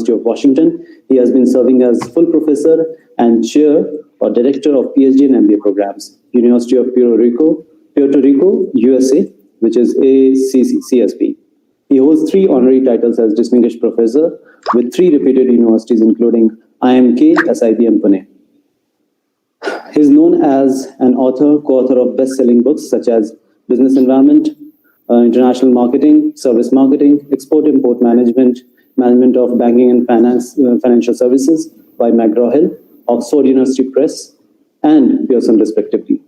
University of Washington. He has been serving as full professor and chair or director of PhD and MBA programs, University of Puerto Rico, USA, which is ACCSP. He holds 3 honorary titles as distinguished professor with 3 reputed universities, including IMK, SIBM Pune. He is known as an author, co-author of best-selling books such as Business Environment, International Marketing, Service Marketing, Export-Import Management, Management of Banking and Financial Services by McGraw-Hill, Oxford University Press, and Pearson, respectively.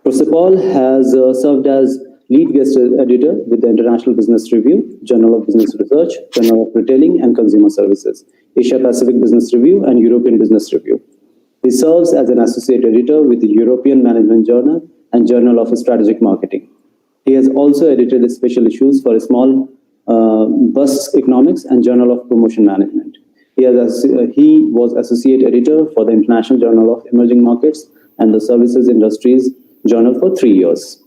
Professor Paul has served as lead guest editor with the International Business Review, Journal of Business Research, Journal of Retailing and Consumer Services, Asia Pacific Business Review, and European Business Review. He serves as an associate editor with the European Management Journal and Journal of Strategic Marketing. He has also edited the special issues for a small Bus Economics and Journal of Promotion Management. He was associate editor for the International Journal of Emerging Markets and the Services Industries Journal for 3 years.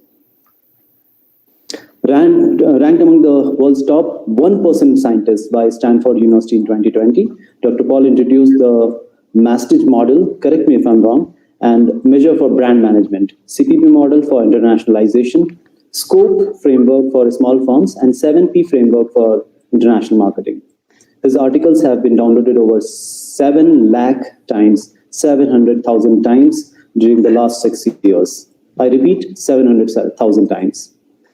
Ranked among the world's top 1% scientists by Stanford University in 2020, Dr. Paul introduced the Mastich model, correct me if I'm wrong, and measure for brand management, CPP model for internationalization, SCOPE framework for small firms, and 7P framework for international marketing. His articles have been downloaded over 7 lakh times, 700,000 times during the last 6 years. I repeat, 700,000 times.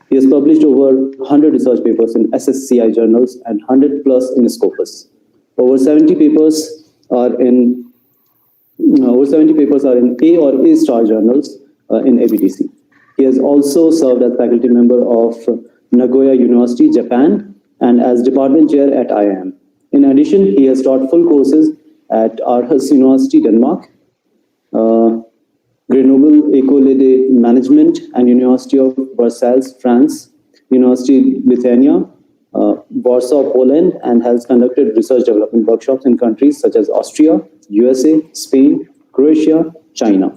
He has published over 100 research papers in SSCI journals and 100 plus in Scopus. Over 70 papers are in A or A star journals in ABDC. He has also served as faculty member of Nagoya University, Japan, and as department chair at IIM. In addition, he has taught full courses at Aarhus University, Denmark, Grenoble École de Management and University of Versailles, France, University Lithuania, Warsaw, Poland, and has conducted research development workshops in countries such as Austria, USA, Spain, Croatia, China.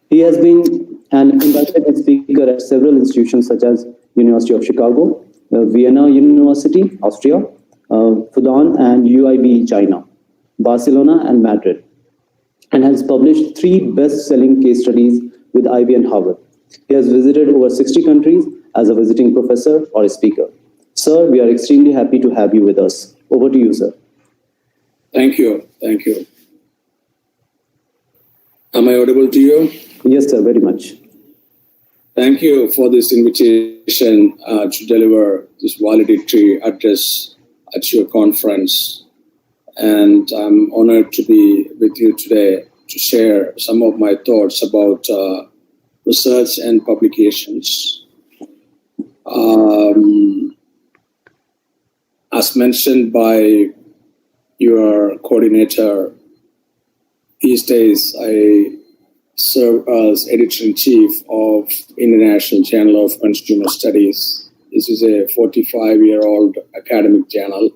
He has been an invited speaker at several institutions such as University of Chicago, Vienna University, Austria, Fudan and UIB, China, Barcelona and Madrid, and has published 3 best-selling case studies with IB and Harvard. He has visited over 60 countries as a visiting professor or a speaker. Sir, we are extremely happy to have you with us. Over to you, sir. Thank you. Thank you. Am I audible to you? Yes, sir, very much. Thank you for this invitation to deliver this valedictory address at your conference. And I'm honored to be with you today to share some of my thoughts about research and publications. As mentioned by your coordinator, these days I serve as editor-in-chief of International Journal of Consumer Studies. This is a 45-year-old academic journal.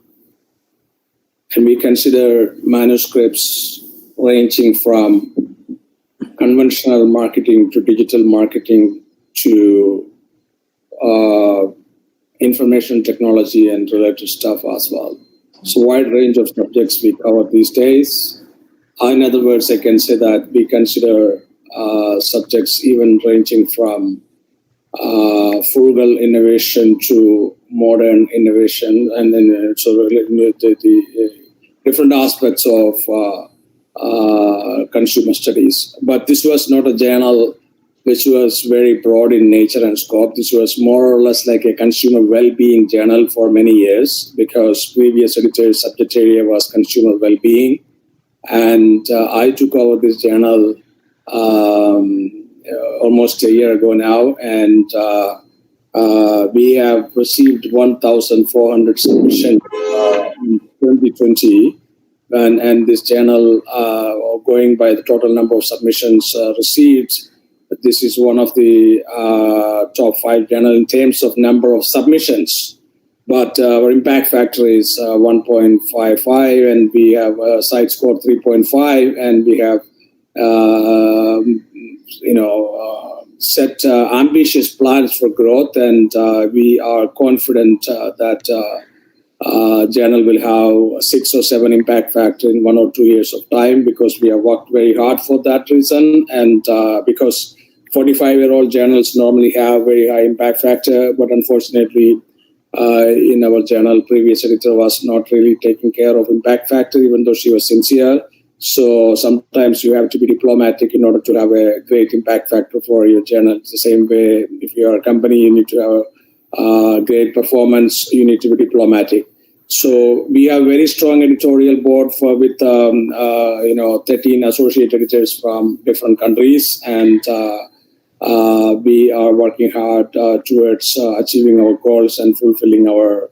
And we consider manuscripts ranging from conventional marketing to digital marketing to information technology and related stuff as well. So wide range of subjects we cover these days. In other words, I can say that we consider subjects even ranging from frugal innovation to modern innovation, and then so the different aspects of consumer studies. But this was not a journal which was very broad in nature and scope. This was more or less like a consumer well-being journal for many years, because previous editorial subject area was consumer well-being. And I took over this journal almost a year ago now, and we have received 1,400 submissions in 2020. And this journal, going by the total number of submissions received, this is one of the top 5 journals in terms of number of submissions. But our impact factor is 1.55, and we have a site score 3.5, and we have set ambitious plans for growth, and we are confident that journal will have 6 or 7 impact factor in 1 or 2 years of time, because we have worked very hard for that reason, and because 45-year-old journals normally have very high impact factor, but unfortunately in our journal, previous editor was not really taking care of impact factor, even though she was sincere. So sometimes you have to be diplomatic in order to have a great impact factor for your journal. It's the same way, if you're a company, you need to have great performance, you need to be diplomatic. So we have very strong editorial board with 13 associate editors from different countries, and we are working hard towards achieving our goals and fulfilling our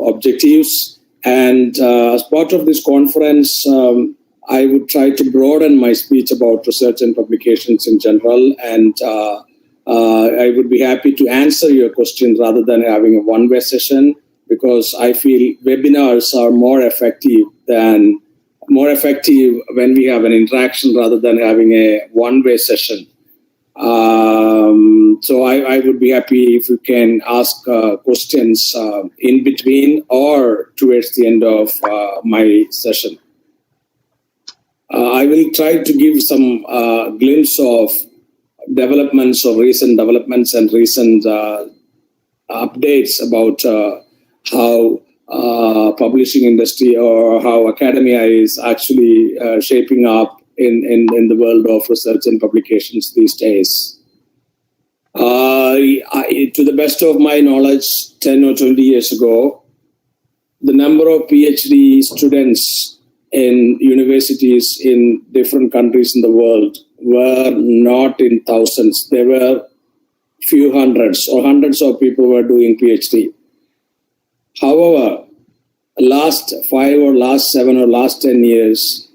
objectives. And as part of this conference, I would try to broaden my speech about research and publications in general, and I would be happy to answer your questions rather than having a one-way session, because I feel webinars are more effective when we have an interaction rather than having a one-way session. So I would be happy if you can ask questions in between or towards the end of my session. I will try to give some glimpse of recent developments and recent updates about how publishing industry or how academia is actually shaping up in the world of research and publications these days. To the best of my knowledge, 10 or 20 years ago, the number of PhD students in universities in different countries in the world were not in thousands. There were few hundreds or hundreds of people were doing PhD. However, last 5 or last 7 or last 10 years,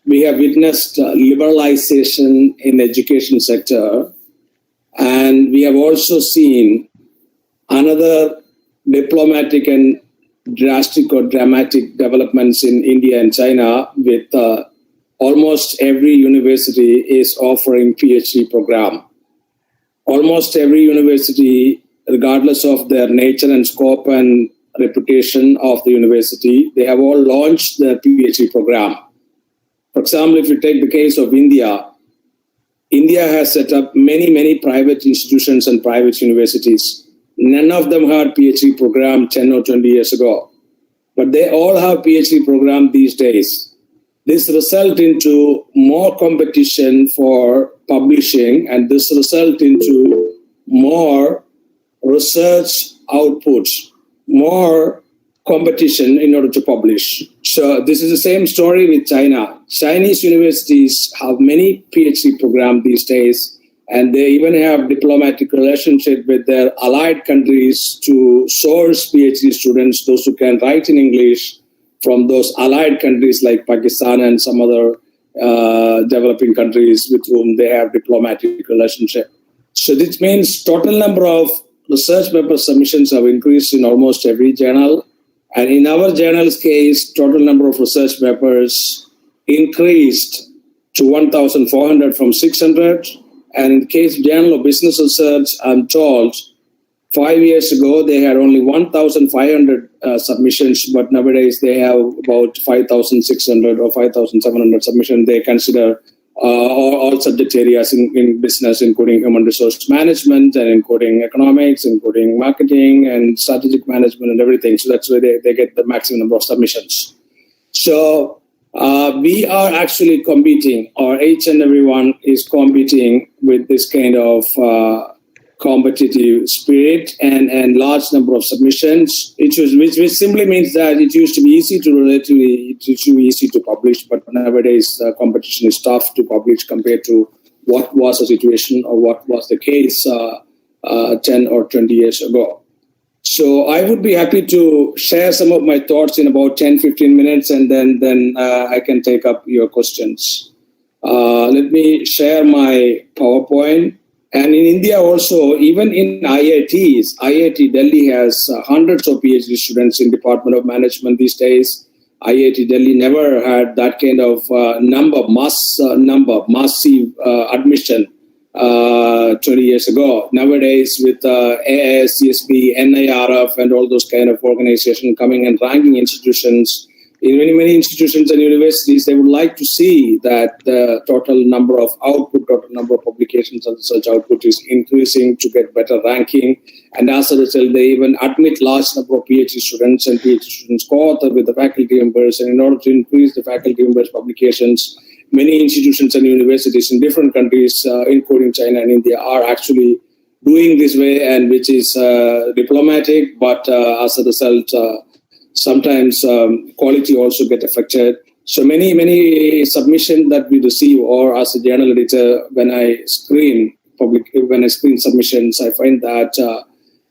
we have witnessed liberalization in the education sector, and we have also seen another diplomatic and drastic or dramatic developments in India and China, with almost every university is offering PhD program. Almost every university, regardless of their nature and scope and reputation of the university, they have all launched their PhD program. For example, if you take the case of India, India has set up many private institutions and private universities. None of them had PhD program 10 or 20 years ago, but they all have PhD program these days. This results into more competition for publishing, and this results into more research outputs, more competition in order to publish. So this is the same story with China. Chinese universities have many PhD programs these days, and they even have diplomatic relationship with their allied countries to source PhD students, those who can write in English, from those allied countries like Pakistan and some other developing countries with whom they have diplomatic relationship. So this means total number of research paper submissions have increased in almost every journal. And in our journal's case, total number of research papers increased to 1,400 from 600. And in the case of Journal of Business Research, I'm told 5 years ago, they had only 1,500 submissions, but nowadays they have about 5,600 or 5,700 submissions. They consider all subject areas in business, including human resource management and including economics, including marketing and strategic management and everything. So that's where they get the maximum number of submissions. So we are actually competing, or each and everyone is competing with this kind of competitive spirit and large number of submissions, which simply means that it used to be easy to publish, but nowadays competition is tough to publish compared to what was the situation or what was the case 10 or 20 years ago. So I would be happy to share some of my thoughts in about 10-15 minutes, and then I can take up your questions. Let me share my PowerPoint. And in India also, even in IITs, IIT Delhi has hundreds of PhD students in Department of Management these days. IIT Delhi never had that kind of massive admission 20 years ago. Nowadays, with AICSB, NIRF, and all those kind of organizations coming and ranking institutions, in many institutions and universities, they would like to see that the total number of publications and research output is increasing to get better ranking. And as a result, they even admit large number of PhD students, and PhD students co-author with the faculty members. And in order to increase the faculty members' publications, many institutions and universities in different countries, including China and India, are actually doing this way, and which is diplomatic, but as a result, sometimes quality also get affected. So many submissions that we receive, or as a journal editor, when I screen submissions, I find that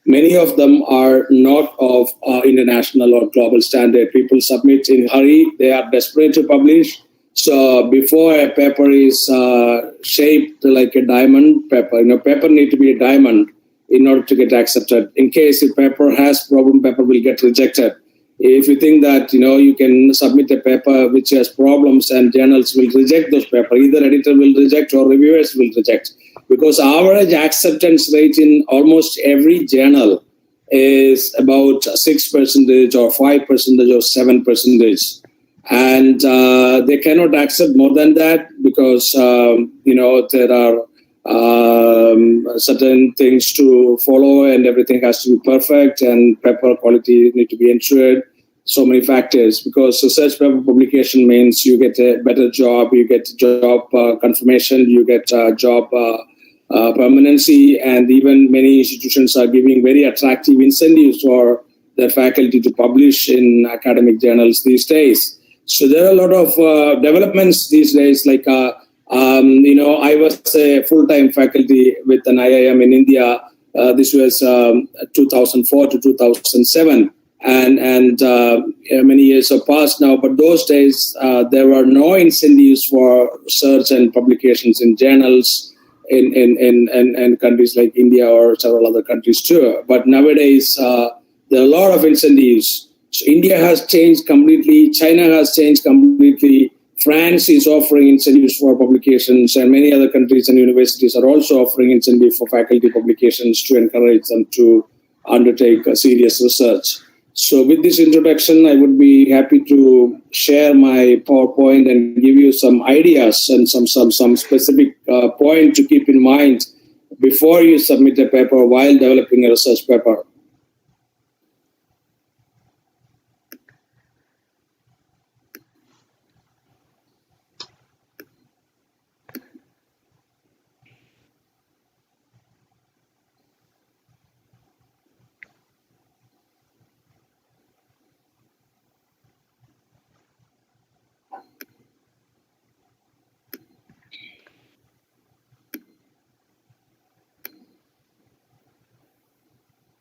many of them are not of international or global standard. People submit in hurry; they are desperate to publish. So before a paper is shaped like a diamond paper, paper need to be a diamond in order to get accepted. In case the paper has problem, paper will get rejected. If you think that, you can submit a paper which has problems and journals will reject those papers, either editor will reject or reviewers will reject. Because average acceptance rate in almost every journal is about 6% or 5% or 7%. And they cannot accept more than that because, there are certain things to follow, and everything has to be perfect, and paper quality need to be ensured. So many factors, because research paper publication means you get a better job, you get job confirmation, you get job permanency, and even many institutions are giving very attractive incentives for their faculty to publish in academic journals these days. So there are a lot of developments these days, like I was a full-time faculty with an IIM in India. This was 2004 to 2007, and many years have passed now. But those days, there were no incentives for research and publications in journals in countries like India or several other countries too. But nowadays, there are a lot of incentives. So India has changed completely. China has changed completely. France is offering incentives for publications, and many other countries and universities are also offering incentives for faculty publications to encourage them to undertake serious research. So with this introduction, I would be happy to share my PowerPoint and give you some ideas and some specific point to keep in mind before you submit a paper while developing a research paper.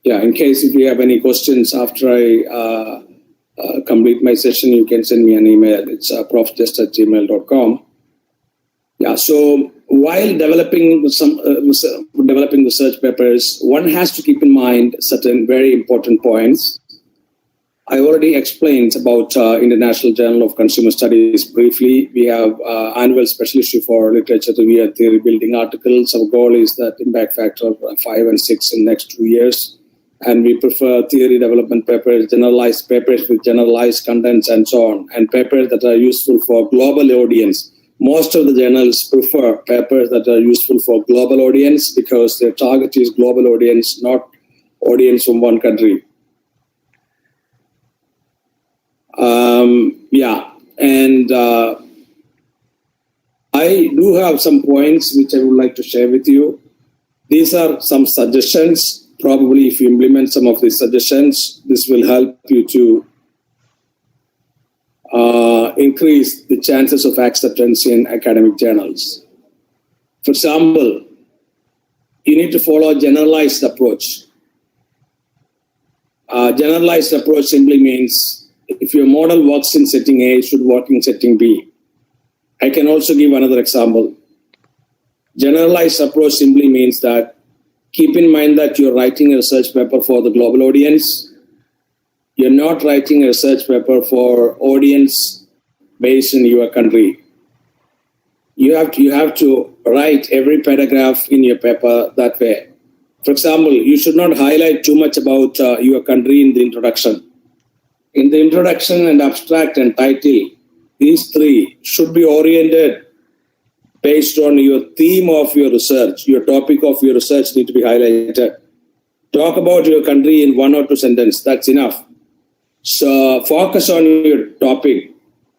Yeah, in case if you have any questions after I complete my session, you can send me an email. It's profjust@gmail.com. Yeah, so while developing research papers, one has to keep in mind certain very important points. I already explained about International Journal of Consumer Studies briefly. We have annual special issue for literature review and theory building articles. Our goal is that impact factor of 5 and 6 in the next 2 years. And we prefer theory development papers, generalized papers with generalized contents and so on, and papers that are useful for global audience. Most of the journals prefer papers that are useful for global audience because their target is global audience, not audience from one country. I do have some points which I would like to share with you. These are some suggestions. Probably if you implement some of these suggestions, this will help you to increase the chances of acceptance in academic journals. For example, you need to follow a generalized approach. Generalized approach simply means if your model works in setting A, it should work in setting B. I can also give another example. Generalized approach simply means that keep in mind that you're writing a research paper for the global audience. You're not writing a research paper for audience based in your country. You have to write every paragraph in your paper that way. For example, you should not highlight too much about your country in the introduction. In the introduction and abstract and title, these three should be oriented based on your theme of your research. Your topic of your research need to be highlighted. Talk about your country in 1 or 2 sentences. That's enough. So focus on your topic.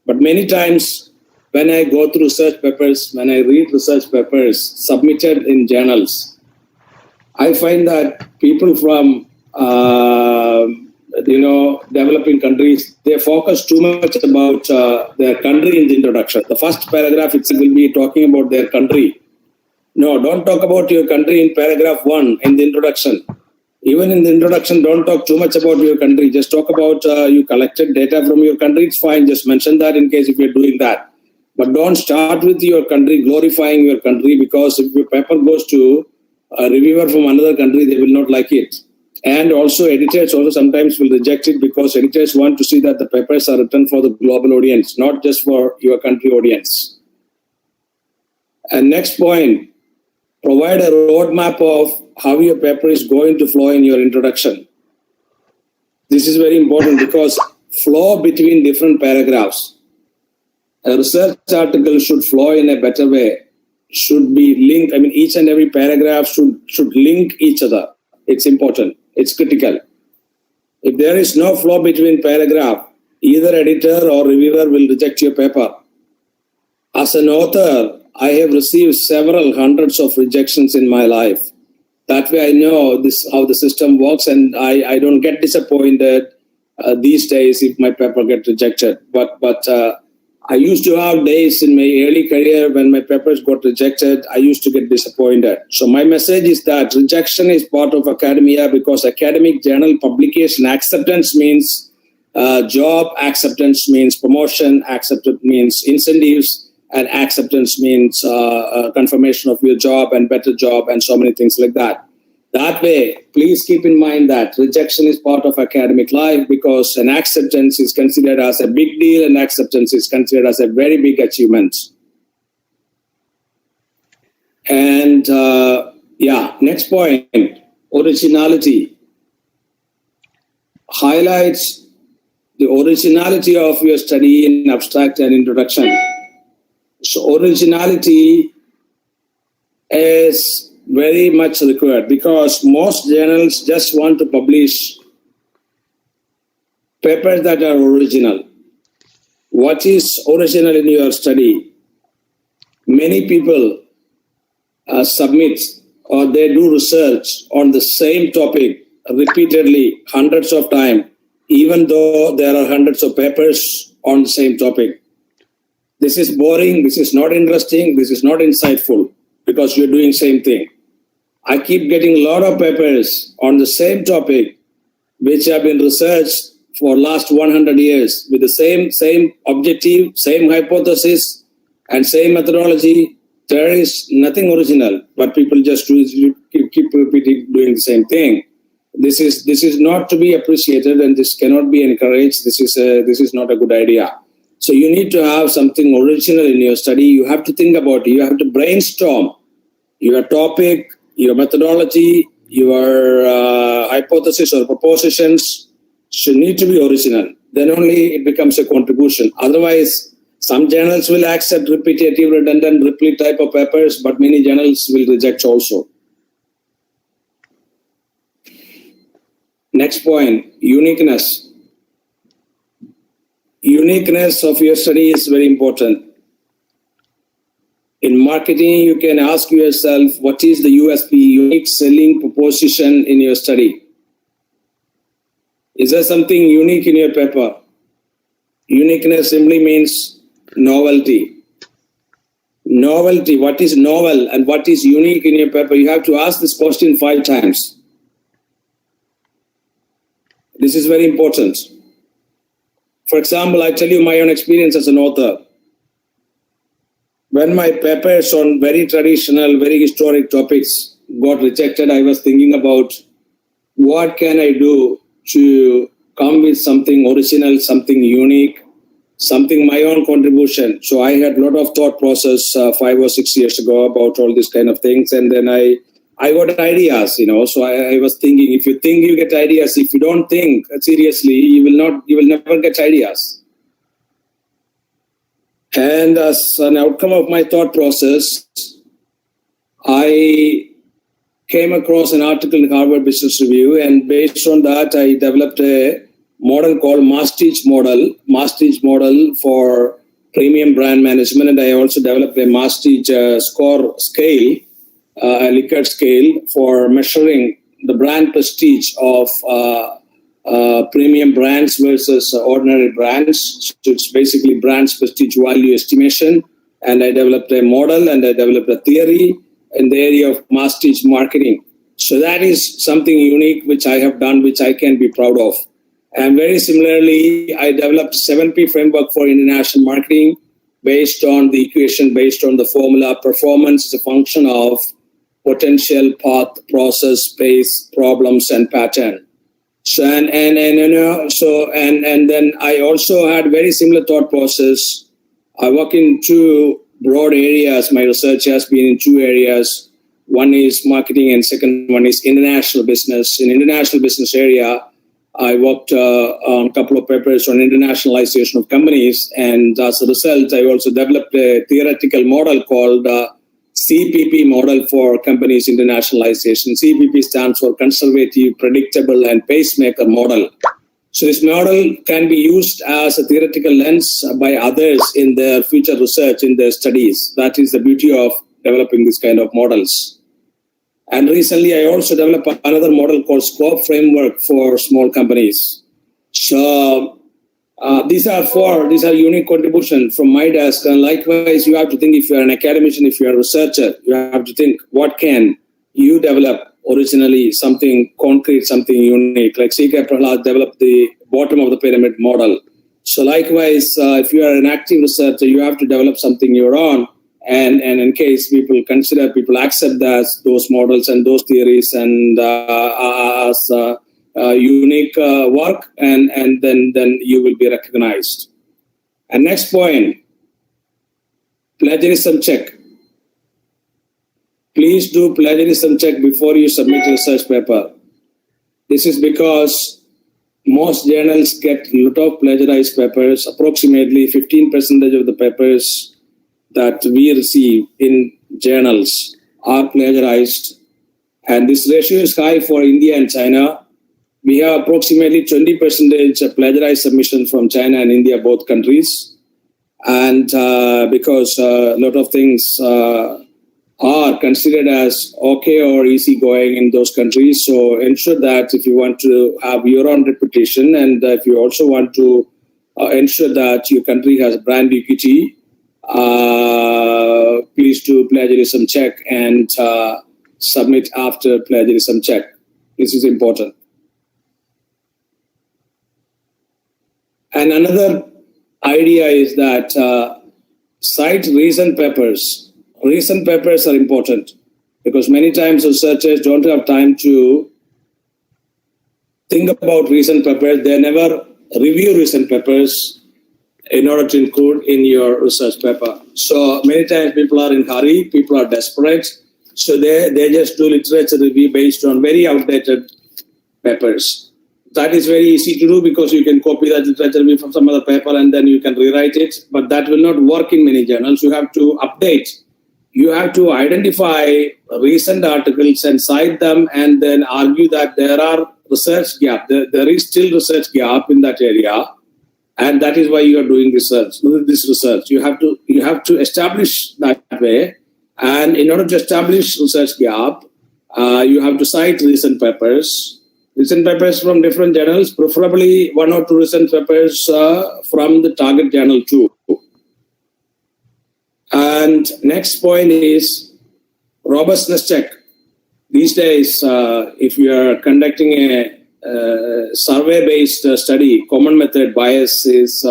But many times when I go through research papers, when I read research papers submitted in journals, I find that people from developing countries, they focus too much about their country in the introduction. The first paragraph itself will be talking about their country. No, don't talk about your country in paragraph 1 in the introduction. Even in the introduction, don't talk too much about your country. Just talk about you collected data from your country. It's fine. Just mention that in case if you're doing that. But don't start with your country, glorifying your country, because if your paper goes to a reviewer from another country, they will not like it. And also editors also sometimes will reject it because editors want to see that the papers are written for the global audience, not just for your country audience. And next point, provide a roadmap of how your paper is going to flow in your introduction. This is very important because flow between different paragraphs. A research article should flow in a better way, should be linked. I mean, each and every paragraph should link each other. It's important. It's critical. If there is no flow between paragraph, either editor or reviewer will reject your paper. As an author, I have received several hundreds of rejections in my life. That way I know this how the system works, and I don't get disappointed these days if my paper gets rejected. But I used to have days in my early career when my papers got rejected. I used to get disappointed. So my message is that rejection is part of academia, because academic journal publication acceptance means job, acceptance means promotion, acceptance means incentives, and acceptance means confirmation of your job and better job and so many things like that. That way, please keep in mind that rejection is part of academic life, because an acceptance is considered as a big deal and acceptance is considered as a very big achievement. And next point, originality. Highlights the originality of your study in abstract and introduction. So originality is very much required, because most journals just want to publish papers that are original. What is original in your study? Many people submit or they do research on the same topic repeatedly, hundreds of times, even though there are hundreds of papers on the same topic. This is boring, this is not interesting, this is not insightful, because you're doing same thing. I keep getting a lot of papers on the same topic which have been researched for last 100 years with the same objective, same hypothesis, and same methodology. There is nothing original, but people just keep repeating, doing the same thing. This is not to be appreciated, and this cannot be encouraged. This is not a good idea. So you need to have something original in your study. You have to think about it. You have to brainstorm your topic, your methodology, your hypothesis or propositions should need to be original. Then only it becomes a contribution. Otherwise, some journals will accept repetitive, redundant, repeat type of papers, but many journals will reject also. Next point, uniqueness. Uniqueness of your study is very important. In marketing, you can ask yourself, what is the USP, unique selling proposition in your study? Is there something unique in your paper? Uniqueness simply means novelty. Novelty, what is novel and what is unique in your paper? You have to ask this question 5 times. This is very important. For example, I tell you my own experience as an author. When my papers on very traditional, very historic topics got rejected, I was thinking about what can I do to come with something original, something unique, something my own contribution. So I had a lot of thought process 5 or 6 years ago about all these kind of things, and then I got ideas, So I was thinking, if you think, you get ideas. If you don't think seriously, you will never get ideas. And as an outcome of my thought process, I came across an article in Harvard Business Review, and based on that, I developed a model called Masteach model for premium brand management, and I also developed a Masteach score scale, a Likert scale for measuring the brand prestige of premium brands versus ordinary brands. So it's basically brands prestige value estimation, and I developed a model and I developed a theory in the area of Masteach marketing. So that is something unique which I have done, which I can be proud of. And very similarly, I developed 7P framework for international marketing based on the equation, based on the formula. Performance is a function of potential, path, process, space, problems, and pattern. So and then I also had very similar thought process. I work in two broad areas. My research has been in two areas. One is marketing, and second one is international business. In international business area, I worked on a couple of papers on internationalization of companies, and as a result, I also developed a theoretical model called CPP model for companies internationalization. CPP stands for Conservative, Predictable, and Pacemaker model. So this model can be used as a theoretical lens by others in their future research, in their studies. That is the beauty of developing this kind of models. And recently, I also developed another model called Scope Framework for small companies. So these are unique contributions from my desk. And likewise, you have to think, if you're an academician, if you're a researcher, you have to think, what can you develop originally, something concrete, something unique. Like C.K. Prahlad developed the bottom of the pyramid model. So likewise, if you are an active researcher, you have to develop something your own. And in case people accept those models and those theories and as unique work, and then you will be recognized. And next point, plagiarism check. Please do plagiarism check before you submit a research paper. This is because most journals get a lot of plagiarized papers. Approximately 15% of the papers that we receive in journals are plagiarized. And this ratio is high for India and China. We have approximately 20% plagiarized submission from China and India, both countries. And because a lot of things are considered as okay or easygoing in those countries. So ensure that if you want to have your own reputation, and if you also want to ensure that your country has brand equity, please do plagiarism check and submit after plagiarism check. This is important. And another idea is that cite recent papers. Recent papers are important because many times researchers don't have time to think about recent papers. They never review recent papers in order to include in your research paper. So many times people are in hurry, people are desperate. So they just do literature review based on very outdated papers. That is very easy to do because you can copy that literature review from some other paper and then you can rewrite it. But that will not work in many journals. You have to update. You have to identify recent articles and cite them and then argue that there are research gap. There is still research gap in that area. And that is why you are doing this research. You have to establish that way. And in order to establish research gap, you have to cite recent papers from different journals, preferably 1 or 2 recent papers from the target journal too. And next point is robustness check. These days, if you are conducting a survey-based study, common method bias is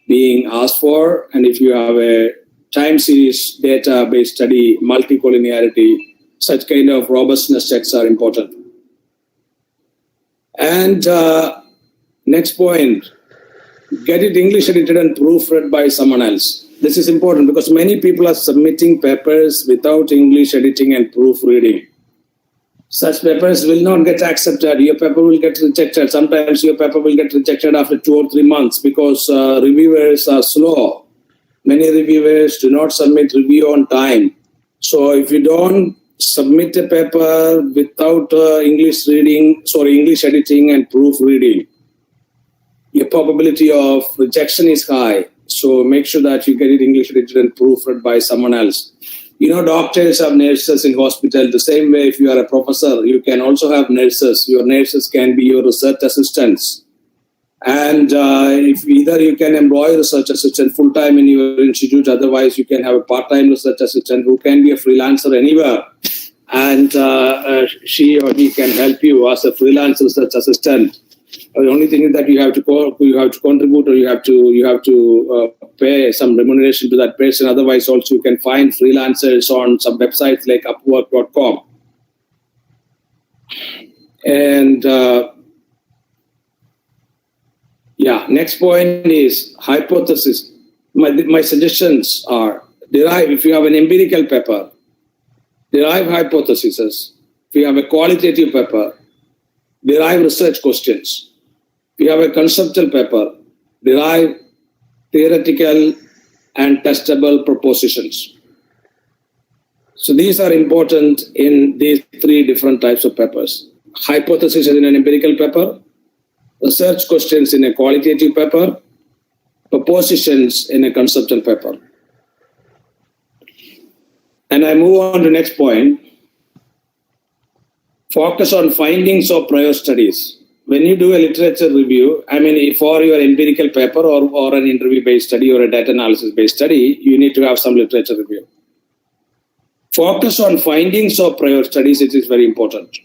being asked for. And if you have a time series data-based study, multicollinearity, such kind of robustness checks are important. And next point, get it English edited and proofread by someone else. This is important because many people are submitting papers without English editing and proofreading. Such papers will not get accepted. Your paper will get rejected. Sometimes your paper will get rejected after 2 or 3 months because reviewers are slow. Many reviewers do not submit review on time. So if you don't submit a paper without English editing and proofreading, your probability of rejection is high. So make sure that you get it English edited and proofread by someone else. Doctors have nurses in hospital. The same way, if you are a professor, you can also have nurses. Your nurses can be your research assistants. And if either you can employ a research assistant full-time in your institute, otherwise you can have a part-time research assistant who can be a freelancer anywhere. And she or he can help you as a freelance research assistant. The only thing is that you have to contribute, or you have to pay some remuneration to that person. Otherwise, also you can find freelancers on some websites like Upwork.com. And next point is hypothesis. My suggestions are derive. If you have an empirical paper, derive hypotheses. If you have a qualitative paper, derive research questions. If you have a conceptual paper, derive theoretical and testable propositions. So these are important in these 3 different types of papers. Hypothesis in an empirical paper, research questions in a qualitative paper, propositions in a conceptual paper. And I move on to the next point. Focus on findings of prior studies. When you do a literature review, for your empirical paper or an interview-based study or a data analysis-based study, you need to have some literature review. Focus on findings of prior studies, it is very important.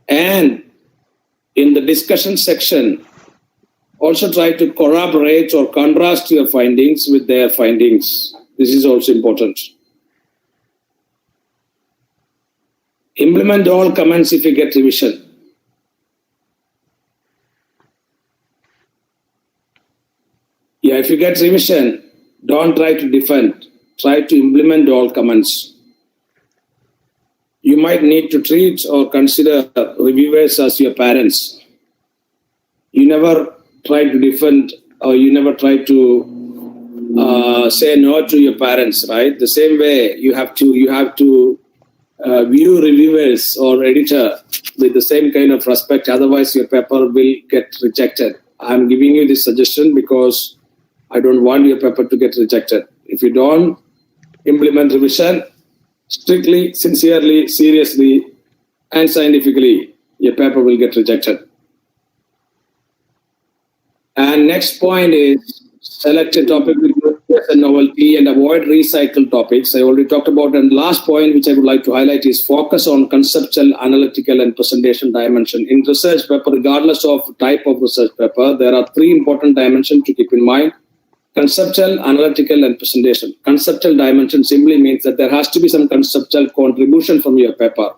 And in the discussion section, also try to corroborate or contrast your findings with their findings. This is also important. Implement all comments if you get revision. If you get revision, don't try to defend. Try to implement all comments. You might need to treat or consider reviewers as your parents. You never try to defend, or you never try to say no to your parents, right? The same way you have to view reviewers or editor with the same kind of respect. Otherwise, your paper will get rejected. I'm giving you this suggestion because I don't want your paper to get rejected. If you don't implement revision strictly, sincerely, seriously, and scientifically, your paper will get rejected. And next point is select a topic with a novelty and avoid recycled topics. I already talked about. And last point, which I would like to highlight, is focus on conceptual, analytical, and presentation dimension. In research paper, regardless of type of research paper, there are 3 important dimensions to keep in mind: conceptual, analytical, and presentation. Conceptual dimension simply means that there has to be some conceptual contribution from your paper.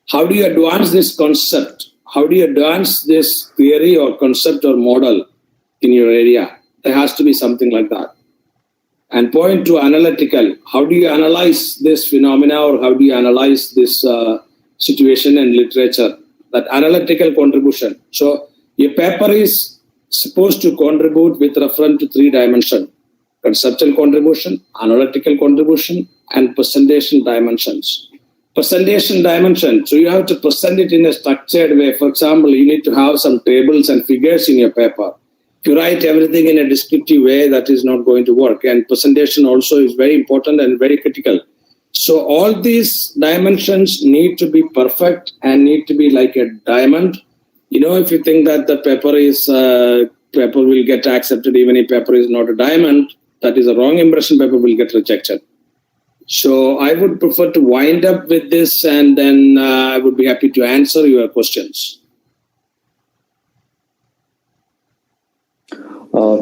How do you advance this concept? How do you advance this theory or concept or model in your area? There has to be something like that. And point to analytical. How do you analyze this phenomena, or how do you analyze this situation in literature? That analytical contribution. So your paper is supposed to contribute with reference to 3 dimensions: conceptual contribution, analytical contribution, and presentation dimensions. Presentation dimension, so you have to present it in a structured way. For example, you need to have some tables and figures in your paper. If you write everything in a descriptive way, that is not going to work. And presentation also is very important and very critical. So all these dimensions need to be perfect and need to be like a diamond. If you think that the paper will get accepted even if paper is not a diamond, that is a wrong impression. Paper will get rejected. So I would prefer to wind up with this, and then I would be happy to answer your questions.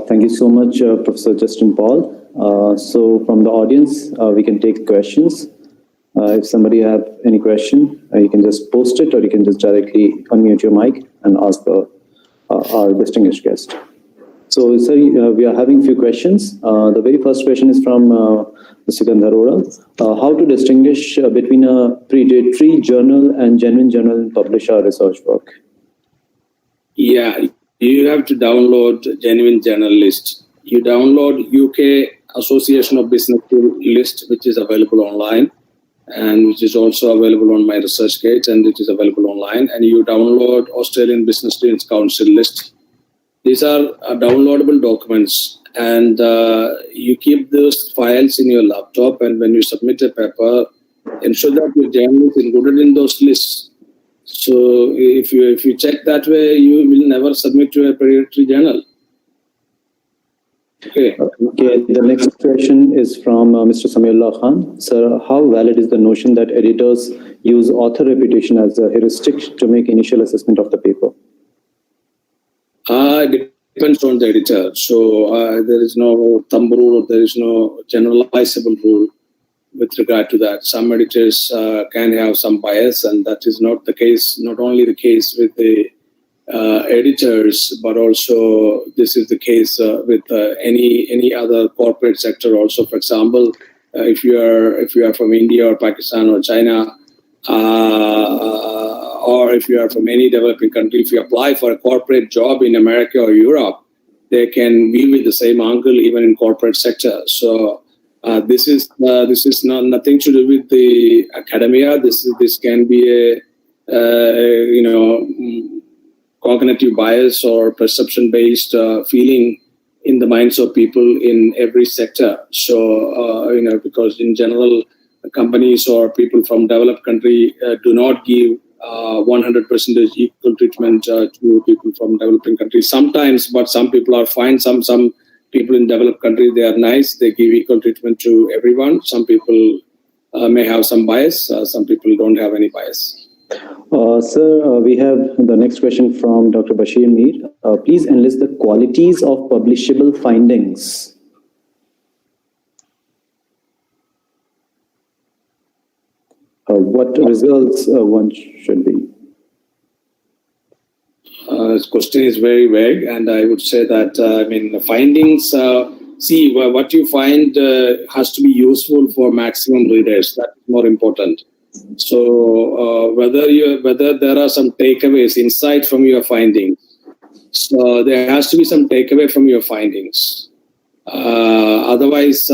Thank you so much, Professor Justin Paul. So from the audience, we can take questions. If somebody have any question, you can just post it, or you can just directly unmute your mic and ask our distinguished guest. So, sir, we are having few questions. The very first question is from Mr. Gandharora. How to distinguish between a predatory journal and genuine journal and publish our research work? Yeah, you have to download Genuine Journal list. You download UK Association of Business list, which is available online, and which is also available on my ResearchGate, and it is available online. And you download Australian Business Students Council list. These are downloadable documents, and you keep those files in your laptop, and when you submit a paper, ensure that your journal is included in those lists. So if you check that way, you will never submit to a predatory journal. Okay. The next question is from Mr. Samiullah Khan. Sir, how valid is the notion that editors use author reputation as a heuristic to make initial assessment of the paper? It depends on the editor. So there is no thumb rule, or there is no generalizable rule with regard to that. Some editors can have some bias, and that is not the case. Not only the case with the editors, but also this is the case with any other corporate sector also. For example, if you are from India or Pakistan or China, or if you are from any developing country, if you apply for a corporate job in America or Europe, they can view with the same angle even in corporate sector. So this is nothing to do with the academia. This can be a cognitive bias or perception-based feeling in the minds of people in every sector. So, because in general, companies or people from developed country do not give 100% equal treatment to people from developing countries. Sometimes, but some people are fine. Some people in developed countries, they are nice. They give equal treatment to everyone. Some people may have some bias. Some people don't have any bias. Sir, we have the next question from Dr. Bashir Mir. Please enlist the qualities of publishable findings. What results one should be? This question is very vague, and I would say that the findings. See, what you find has to be useful for maximum readers. That's more important. So whether there are some takeaways, insight from your findings. So there has to be some takeaway from your findings. Otherwise,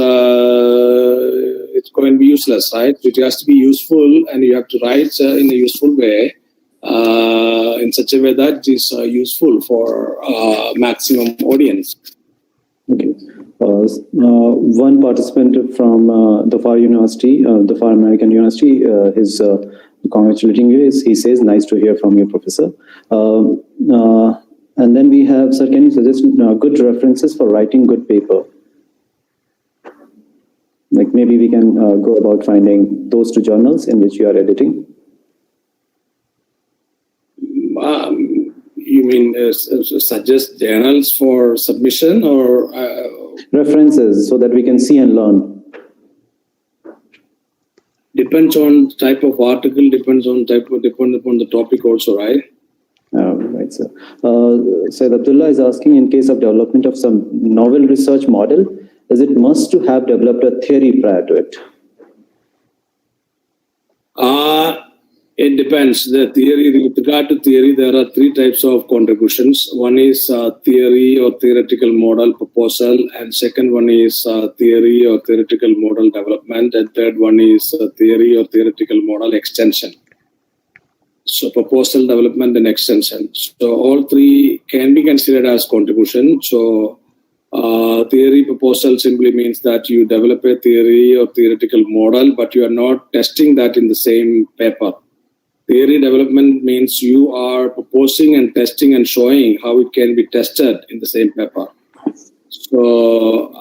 it's going to be useless, right? It has to be useful, and you have to write in a useful way, in such a way that is useful for maximum audience. Okay. One participant from the Far University, the Far American University, is congratulating you. He says, "Nice to hear from you, Professor." And then we have, sir, can you suggest good references for writing good paper? Like maybe we can go about finding those two journals in which you are editing. You mean suggest journals for submission or references so that we can see and learn? Depends on type of article. Depends upon the topic also, right? Right, sir. Said Abdullah is asking, in case of development of some novel research model, is it must to have developed a theory prior to it? It depends. The theory, with regard to theory, there are three types of contributions. One is theory or theoretical model proposal, and second one is theory or theoretical model development, and third one is theory or theoretical model extension. So proposal, development, and extension. So all three can be considered as contribution. So theory proposal simply means that you develop a theory or theoretical model, but you are not testing that in the same paper. Theory development means you are proposing and testing and showing how it can be tested in the same paper. So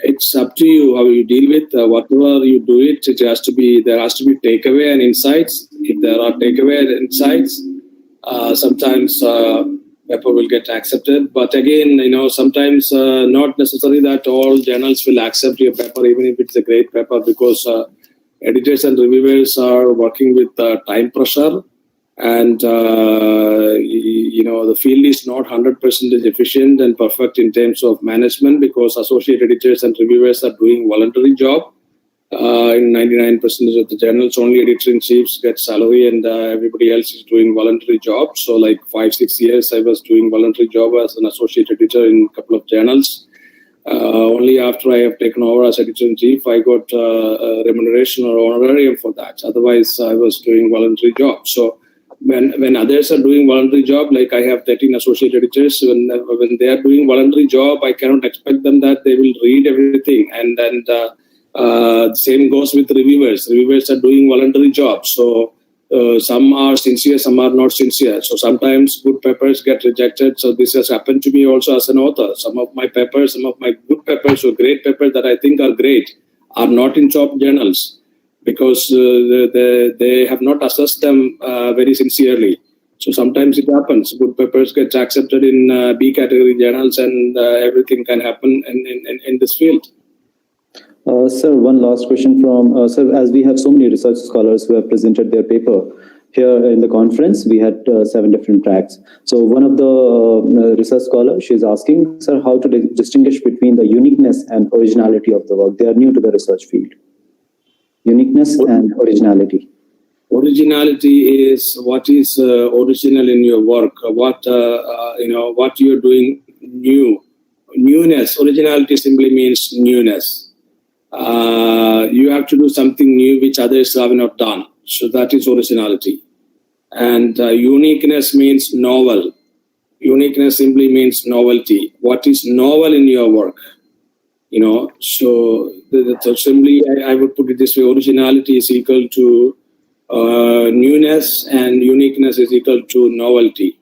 it's up to you how you deal with whatever you do it. There has to be takeaway and insights. If there are takeaway and insights, sometimes paper will get accepted. But again, sometimes not necessary that all journals will accept your paper, even if it's a great paper, because editors and reviewers are working with time pressure. And the field is not 100% efficient and perfect in terms of management, because associate editors and reviewers are doing voluntary job. In 99% of the journals, only editor-in-chiefs get salary, and everybody else is doing voluntary job. So like 5-6 years I was doing voluntary job as an associate editor in a couple of journals. Only after I have taken over as editor-in-chief, I got remuneration or honorarium for that. Otherwise, I was doing voluntary job. So when others are doing voluntary job, like I have 13 associate editors, when they are doing voluntary job, I cannot expect them that they will read everything. And same goes with reviewers. Reviewers are doing voluntary job. So some are sincere, some are not sincere. So sometimes good papers get rejected. So this has happened to me also as an author. Some of my papers, some of my good papers or great papers that I think are great are not in top journals, because they have not assessed them very sincerely. So sometimes it happens. Good papers get accepted in B category journals, and everything can happen in this field. Sir, one last question from sir. As we have so many research scholars who have presented their paper here in the conference, we had 7 different tracks. So one of the research scholars, she is asking, sir, how to distinguish between the uniqueness and originality of the work. They are new to the research field. Uniqueness and originality. Originality is what is original in your work. What you're doing new. Newness. Originality simply means newness. You have to do something new which others have not done. So that is originality. And uniqueness means novel. Uniqueness simply means novelty. What is novel in your work? So simply I would put it this way: originality is equal to newness, and uniqueness is equal to novelty.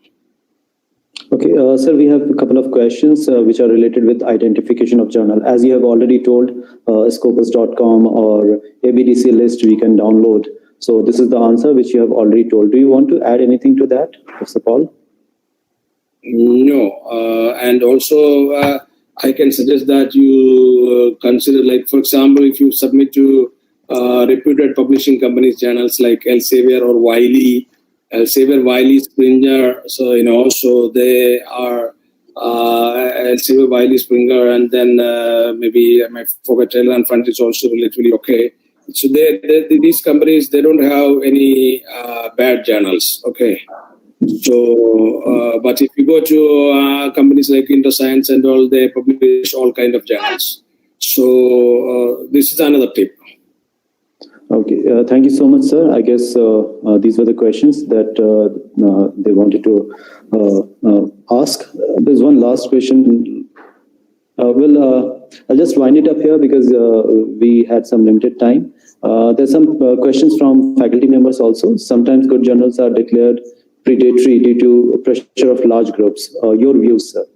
Okay, sir, we have a couple of questions which are related with identification of journal. As you have already told, scopus.com or ABDC list we can download. So this is the answer which you have already told. Do you want to add anything to that, Professor Paul? No, and also I can suggest that you consider, like, for example, if you submit to reputed publishing companies journals like Elsevier or Wiley, Elsevier, Wiley, Springer, so they are Elsevier, Wiley, Springer, and then maybe I might forget Taylor and Francis is also relatively okay. So these companies, they don't have any bad journals, okay. So, but if you go to companies like InterScience and all, they publish all kind of journals. So this is another tip. Okay, thank you so much, sir. I guess these were the questions that they wanted to ask. There's one last question. I'll just wind it up here because we had some limited time. There's some questions from faculty members also. Sometimes good journals are declared predatory due to pressure of large groups. Your views, sir?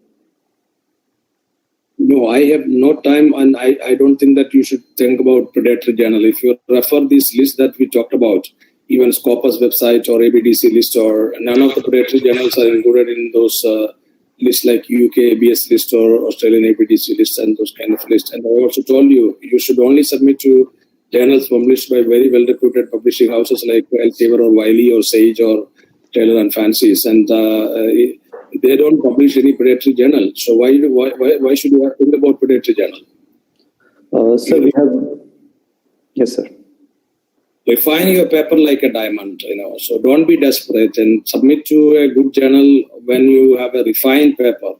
No, I have no time, and I don't think that you should think about predatory journal. If you refer this list that we talked about, even Scopus website or ABDC list, or none of the predatory journals are included in those lists like UK ABS list or Australian ABDC list and those kind of lists. And I also told you, you should only submit to journals published by very well-reputed publishing houses like Elsevier or Wiley or Sage or Taylor and Francis, and they don't publish any predatory journal. So why should you think about predatory journal? Sir, we have... Yes, sir. Refine your paper like a diamond, So don't be desperate and submit to a good journal when you have a refined paper.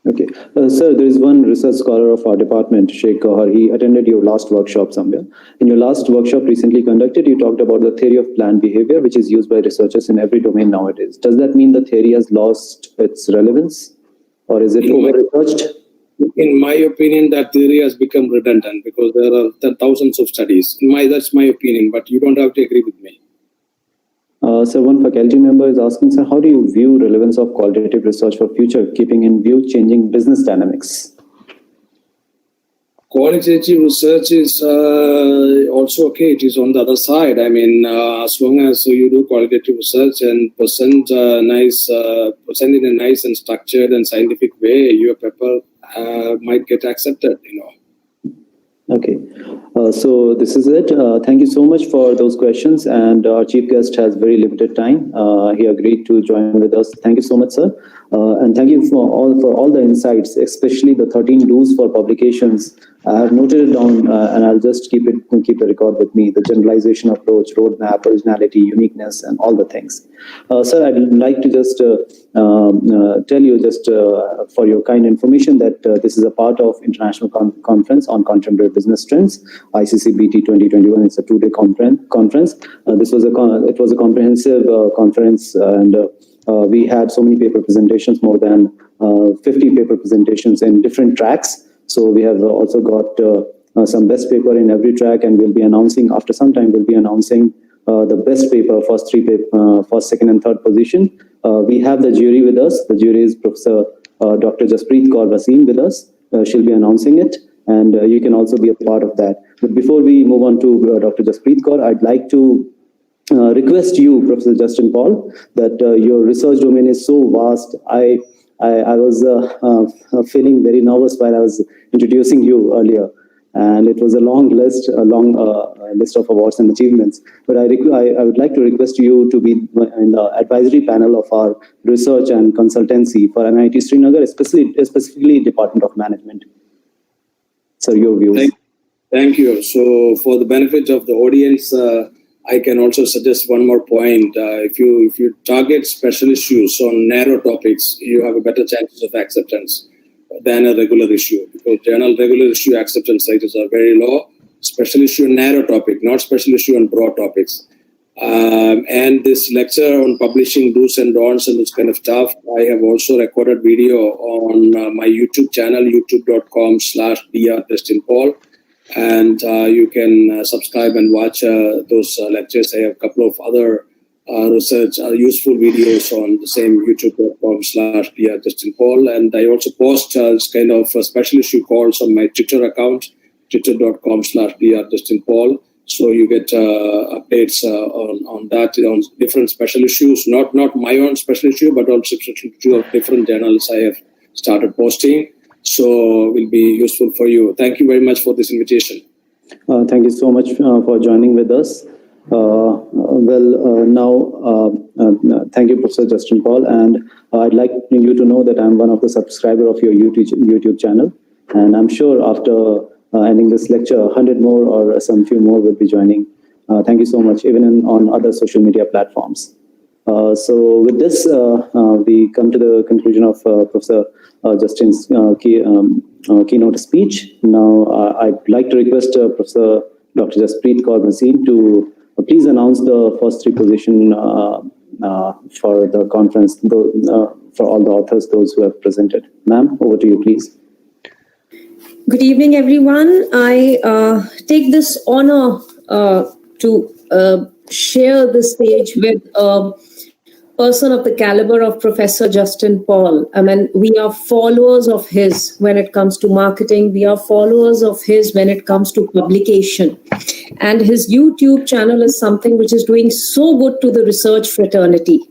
Okay. Sir, there is one research scholar of our department, Sheikh Kahar. He attended your last workshop somewhere. In your last workshop recently conducted, you talked about the theory of planned behavior, which is used by researchers in every domain nowadays. Does that mean the theory has lost its relevance, or is it over-researched? In my opinion, that theory has become redundant because there are thousands of studies. That's my opinion, but you don't have to agree with me. So one faculty member is asking, sir, how do you view relevance of qualitative research for future, keeping in view changing business dynamics? Qualitative research is also okay. It is on the other side. I mean, as long as you do qualitative research and present in a nice and structured and scientific way, your paper might get accepted, Okay. So this is it. Thank you so much for those questions. And our chief guest has very limited time. He agreed to join with us. Thank you so much, sir. And thank you for all the insights, especially the 13 do's for publications. I have noted it down, and I'll just keep the record with me. The generalization approach, roadmap, originality, uniqueness, and all the things. Sir, I'd like to just tell you, just for your kind information, that this is a part of International Conference on Contemporary Business Trends, ICCBT 2021. It's a two-day conference. It was a comprehensive conference, and we had so many paper presentations, more than 50 paper presentations in different tracks. So we have also got some best paper in every track, and we'll be announcing after some time. We'll be announcing the best paper, first, second, and third position. We have the jury with us. The jury is Professor Dr. Jaspreet Kaur Vaseem with us. She'll be announcing it, and you can also be a part of that. But before we move on to Dr. Jaspreet Kaur, I'd like to request you, Professor Justin Paul, that your research domain is so vast. I was feeling very nervous while I was introducing you earlier, and it was a long list of awards and achievements. But I would like to request you to be in the advisory panel of our research and consultancy for NIT Srinagar, specifically Department of Management. So your views. Thank you. So for the benefit of the audience, I can also suggest one more point. If you target special issues on narrow topics, you have a better chances of acceptance than a regular issue, because regular issue acceptance rates are very low. Special issue on narrow topic, not special issue on broad topics. And this lecture on publishing do's and don'ts and this kind of stuff, I have also recorded video on my YouTube channel, youtube.com/drdustinpaul. And you can subscribe and watch those lectures. I have a couple of other research useful videos on the same youtube.com/drdustinpaul. And I also post this kind of special issue calls on my Twitter account, twitter.com/drdustinpaul. So you get updates on that, on different special issues, not my own special issue, but also special issue of different journals I have started posting. So will be useful for you. Thank you very much for this invitation. Thank you so much for joining with us. Thank you, Professor Justin Paul. And I'd like you to know that I'm one of the subscribers of your YouTube channel. And I'm sure after ending this lecture, 100 more or some few more will be joining. Thank you so much, even on other social media platforms. So with this, we come to the conclusion of Professor Justin's keynote speech. Now, I'd like to request Professor Dr. Jaspreet Kaur Vaseem to please announce the first three positions for the conference, for all the authors, those who have presented. Ma'am, over to you, please. Good evening, everyone. I take this honor to share the stage with a person of the caliber of Professor Justin Paul. I mean, we are followers of his when it comes to marketing. We are followers of his when it comes to publication. And his YouTube channel is something which is doing so good to the research fraternity.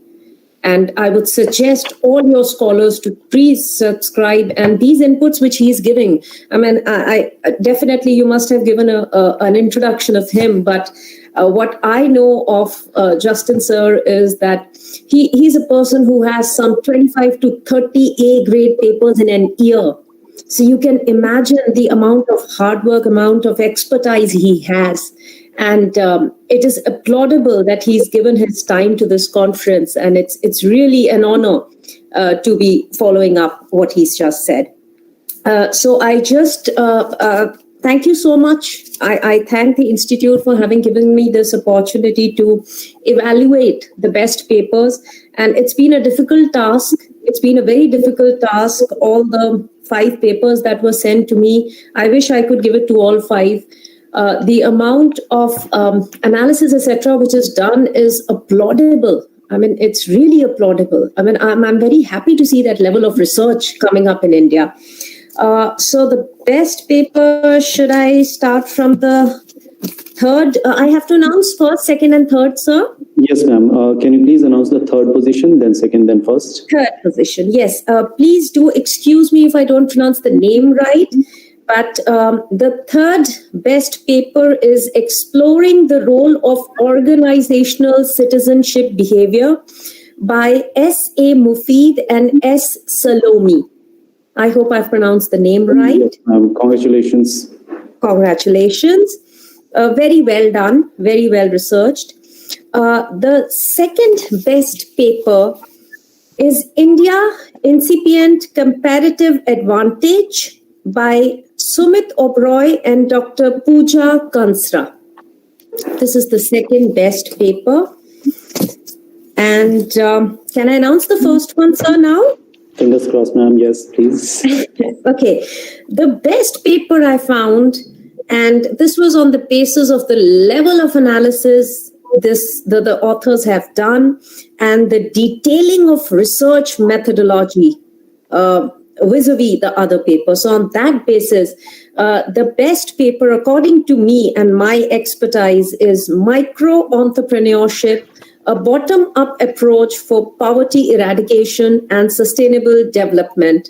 And I would suggest all your scholars to please subscribe. And these inputs which he's giving, I mean, I definitely you must have given an introduction of him. But what I know of Justin sir is that he's a person who has some 25 to 30 A-grade papers in an year. So you can imagine the amount of hard work, amount of expertise he has. And it is applaudable that he's given his time to this conference. And it's really an honor to be following up what he's just said. So I just thank you so much. I thank the Institute for having given me this opportunity to evaluate the best papers. And it's been a difficult task. It's been a very difficult task, all the 5 papers that were sent to me. I wish I could give it to all 5. The amount of analysis, etc., which is done is applaudable. I mean, it's really applaudable. I mean, I'm very happy to see that level of research coming up in India. So the best paper, should I start from the third? I have to announce first, second, and third, sir? Yes, ma'am. Can you please announce the third position, then second, then first? Third position, yes. Please do excuse me if I don't pronounce the name right. But the third best paper is Exploring the Role of Organizational Citizenship Behavior by S.A. Mufid and S. Salomi. I hope I've pronounced the name right. Yes, congratulations. Congratulations. Very well done, very well researched. The second best paper is India Incipient Comparative Advantage by Sumit Oberoi and Dr. Pooja Kansra. This is the second best paper. And can I announce the first one, sir, now? Fingers crossed, ma'am. Yes, please. Okay. The best paper I found, and this was on the basis of the level of analysis the authors have done and the detailing of research methodology vis-a-vis the other paper. So on that basis, the best paper, according to me and my expertise, is Micro-Entrepreneurship, a bottom-up approach for poverty eradication and sustainable development.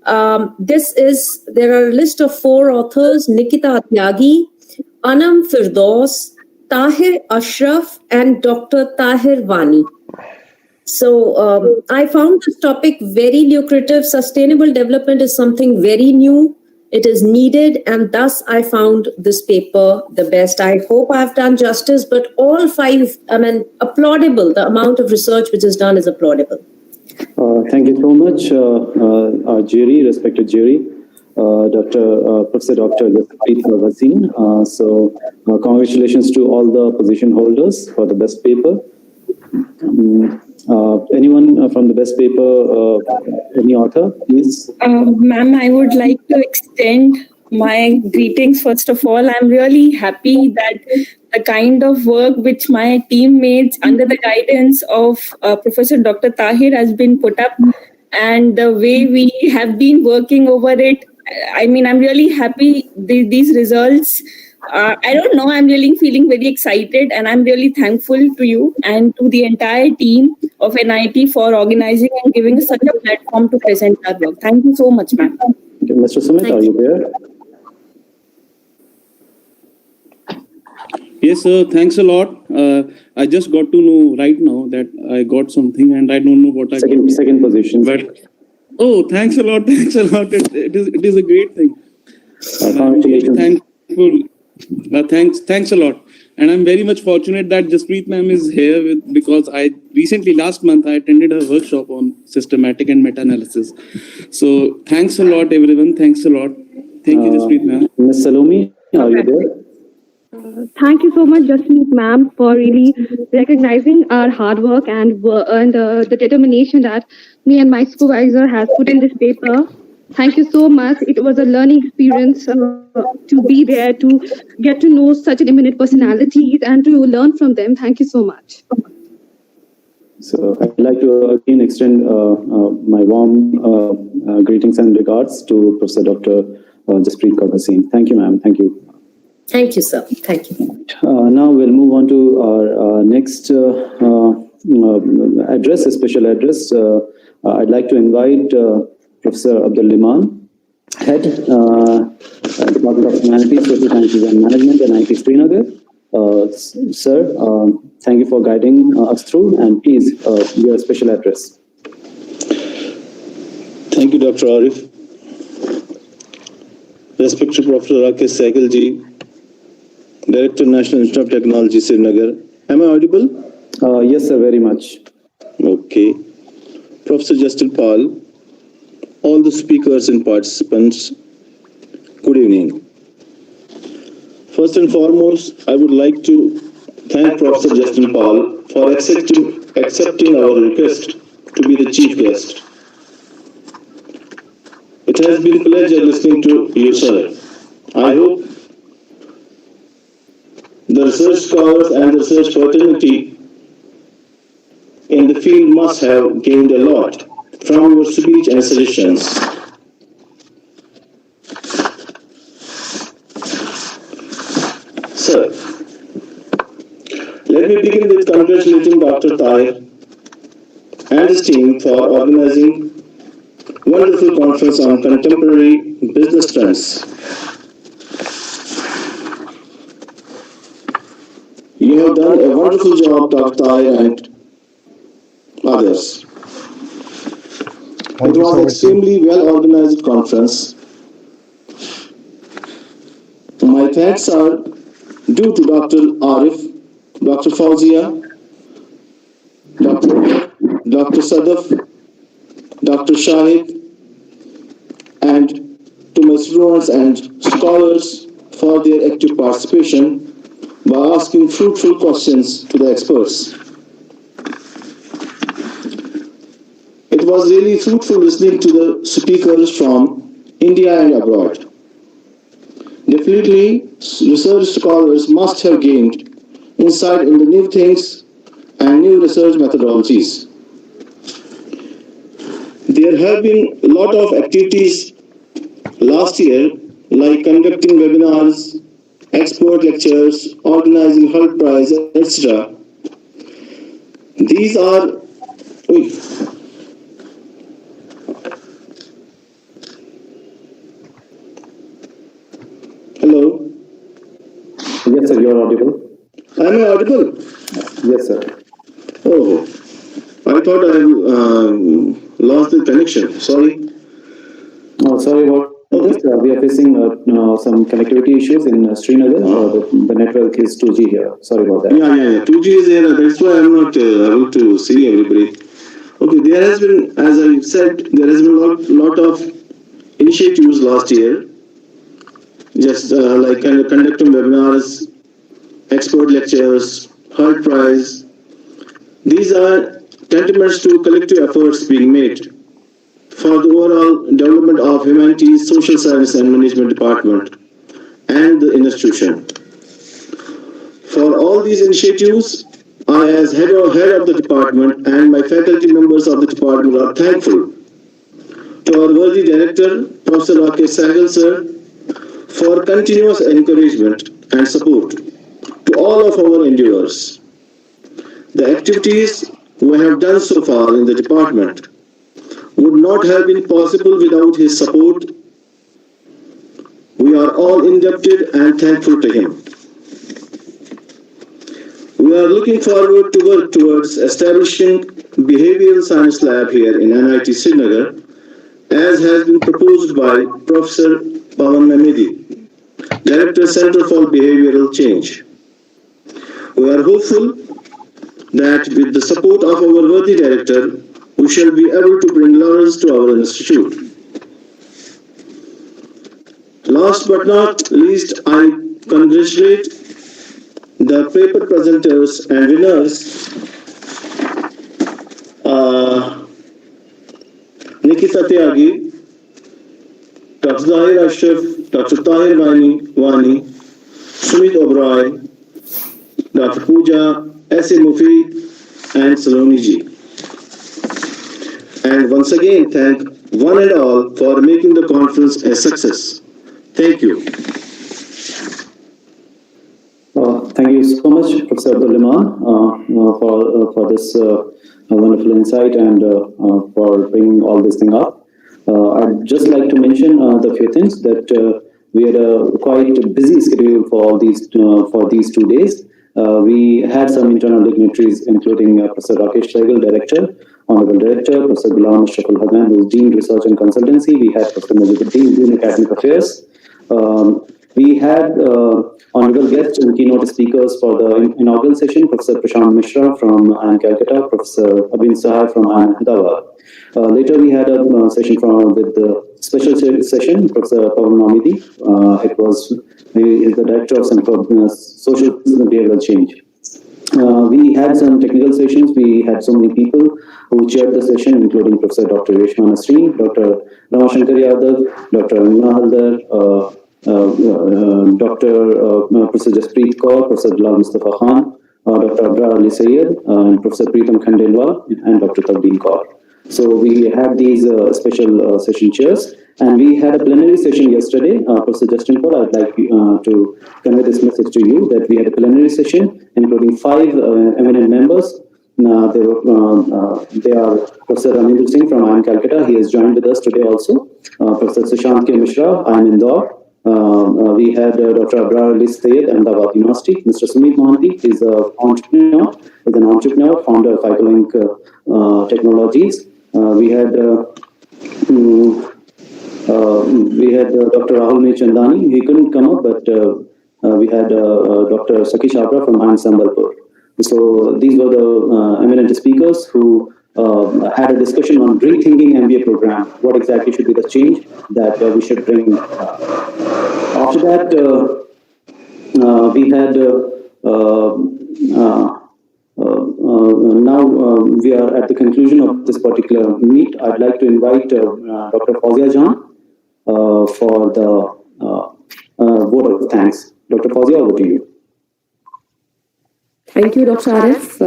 There are a list of 4 authors: Nikita Tyagi, Anam Firdaus, Tahir Ashraf, and Dr. Tahir Wani. So I found this topic very lucrative. Sustainable development is something very new. It is needed, and thus I found this paper the best. I hope I've done justice, but all 5, applaudable. The amount of research which is done is applaudable. Thank you so much, our jury, respected jury, Professor Dr. Jaspreet Vasin. Congratulations to all the position holders for the best paper. Anyone from the best paper, any author, please? Ma'am, I would like to extend my greetings. First of all, I'm really happy that the kind of work which my teammates under the guidance of Professor Dr. Tahir has been put up, and the way we have been working over it. I'm really happy these results. I don't know, I'm really feeling very excited, and I'm really thankful to you and to the entire team of NIT for organizing and giving us such a platform to present our work. Thank you so much, ma'am. Mr. Sumit, are you there? Yes, sir. Thanks a lot. I just got to know right now that I got something, and I don't know what I got. Second position. But thanks a lot. Thanks a lot. It is a great thing. Congratulations. Thankful. Thanks a lot. And I'm very much fortunate that Jaspreet ma'am is here because last month I attended her workshop on systematic and meta-analysis. So thanks a lot, everyone. Thanks a lot. Thank you, Jaspreet ma'am. Ms. Salomi, are you there? Thank you so much, Jaspreet ma'am, for really recognizing our hard work and the determination that me and my supervisor has put in this paper. Thank you so much. It was a learning experience to be there, to get to know such an eminent personalities and to learn from them. Thank you so much. So I'd like to again extend my warm greetings and regards to Professor Dr. Jaspreet Kaur Bhasin. Thank you, ma'am. Thank you. Thank you, sir. Thank you. Now we'll move on to our next address, a special address. I'd like to invite Professor Abdul Liman, Head, Department of Humanities, Social Sciences and Management, and NIT Srinagar. Sir, thank you for guiding us through, and please, your special address. Thank you, Dr. Arif. Respected Professor Rakesh Sehgal ji, Director, National Institute of Technology, Srinagar. Am I audible? Yes, sir, very much. Okay. Professor Justin Paul, all the speakers and participants, good evening. First and foremost, I would like to thank Professor Justin Paul for accepting our request to be the chief guest. It has been a pleasure listening to you, sir. I hope the research scholars and the research fraternity in the field must have gained a lot from your speech and suggestions. Sir, let me begin with congratulating Dr. Tahir and his team for organizing wonderful conference on contemporary business trends. You have done a wonderful job, Dr. Tahir and others. It was an extremely well-organized conference. My thanks are due to Dr. Arif, Dr. Fauzia, Dr. Sadaf, Dr. Shahid, and to my students and scholars for their active participation by asking fruitful questions to the experts. It was really fruitful listening to the speakers from India and abroad. Definitely, research scholars must have gained insight in the new things and new research methodologies. There have been a lot of activities last year, like conducting webinars, expert lectures, organizing Hult Prize, etc. These are... Hello? Yes, sir, you're audible. Am I audible? Yes, sir. Oh, I thought I lost the connection. Sorry. Sorry about this. We are facing some connectivity issues in Srinagar. The network is 2G here. Sorry about that. Yeah. 2G is there. That's why I'm not able to see everybody. Okay, there has been, as I said, there has been a lot of initiatives last year. Just like conducting webinars, expert lectures, Hult Prize. These are tantamount to collective efforts being made for the overall development of Humanities, Social Science and Management Department and the institution. For all these initiatives, I as head of the department and my faculty members of the department are thankful to our worthy director, Professor Rakesh Sahgal sir, for continuous encouragement and support to all of our endeavors. The activities we have done so far in the department would not have been possible without his support. We are all indebted and thankful to him. We are looking forward to work towards establishing behavioral science lab here in NIT Srinagar, as has been proposed by Professor Pawan Mamedi, Director Center for Behavioral Change. We are hopeful that with the support of our worthy director, we shall be able to bring laurels to our institute. Last but not least, I congratulate the paper presenters and winners, Nikita Tyagi, Dr. Zahir Ashraf, Dr. Tahir Wani, Sumit Oberoi, Dr. Pooja, S.A. Mufid, and Saloni ji. And once again, thank one and all for making the conference a success. Thank you. Thank you so much, Professor Abdul Rahman, for this wonderful insight and for bringing all this thing up. I'd just like to mention the few things that we had a quite busy schedule for these 2 days. We had some internal dignitaries, including Professor Rakesh Sahgal, Director, Honorable Director, Professor Ghulam Ashraf Al-Hagan, who is Dean Research and Consultancy. We had Professor Najibuddin, Dean Academic Affairs. We had honorable guests and keynote speakers for the inaugural session, Professor Prashant Mishra from IIM Calcutta, Professor Abhin Sahai from IIM Ahmedabad. Later, we had a session with the special session, Professor Pawan Mamedi. He is the Director of Center for Social and Behavioral Change. We had some technical sessions. We had so many people who chaired the session, including Professor Dr. Reshma Nasreen, Dr. Ramashankar Yadav, Dr. Amina Haldar, Dr. Professor Jaspreet Kaur, Professor Bilal Mustafa Khan, Dr. Abrar Ali Sayyed, Professor Preetam Khandelwal, and Dr. Tabdeen Kaur. So we had these special session chairs, and we had a plenary session yesterday. Professor Justin Paul, I'd like to convey this message to you that we had a plenary session, including 5 eminent members. They are Professor Ramendra Singh from IIM Calcutta. He has joined with us today also. Professor Sushant K. Mishra, IIM Indore. We had Dr. Abrar Ali Sayed, Ahmedabad University. Mr. Sumit Mohanty is an entrepreneur, founder of Hyperlink Technologies. We had Dr. Rahul Chandani. He couldn't come up, but we had Dr. Saki Chhabra from IIM Sambalpur. So these were the eminent speakers who had a discussion on rethinking MBA program. What exactly should be the change that we should bring? After that, we had now we are at the conclusion of this particular meet. I'd like to invite Dr. Fauzia Jan for the vote of thanks. Dr. Fauzia, over to you. Thank you, Dr. Arif.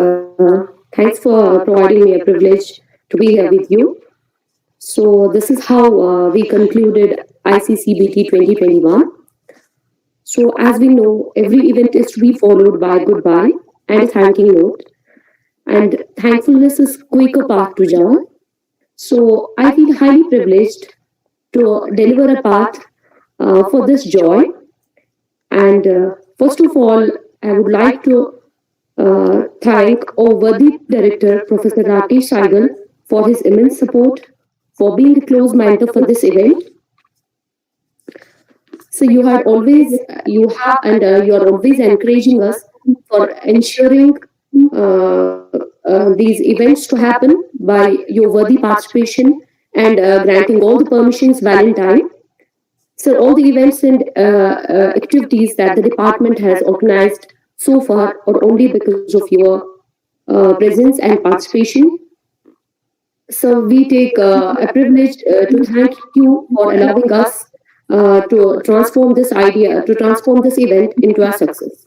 Thanks for providing me a privilege to be here with you. So this is how we concluded ICCBT 2021. So as we know, every event is to be followed by a goodbye and a thanking note. And thankfulness is quicker path to joy. So I feel highly privileged to deliver a path for this joy. And first of all, I would like to thank our worthy director, Professor Rakesh Saigal, for his immense support, for being a close mentor for this event. So you are always encouraging us for ensuring these events to happen by your worthy participation and granting all the permissions well in time. So all the events and activities that the department has organized so far are only because of your presence and participation. So we take a privilege to thank you for allowing us to transform this event into a success.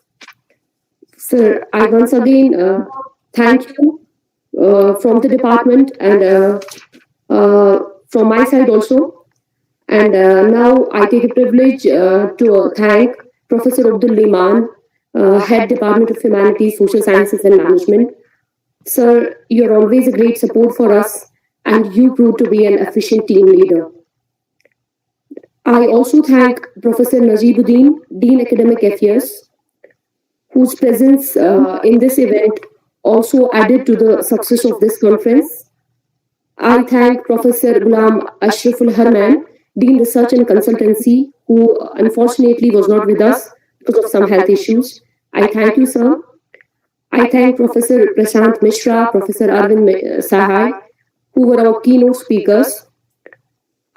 Sir, I once again thank you from the department and from my side also. And now I take a privilege to thank Professor Abdul Liman, Head Department of Humanities, Social Sciences and Management. Sir, you're always a great support for us and you prove to be an efficient team leader. I also thank Professor Najibuddin, Dean Academic Affairs, whose presence in this event also added to the success of this conference. I thank Professor Ghulam Ashraful Harman, Dean Research and Consultancy, who unfortunately was not with us because of some health issues. I thank you, sir. I thank Professor Prashant Mishra, Professor Arvind Sahai, who were our keynote speakers.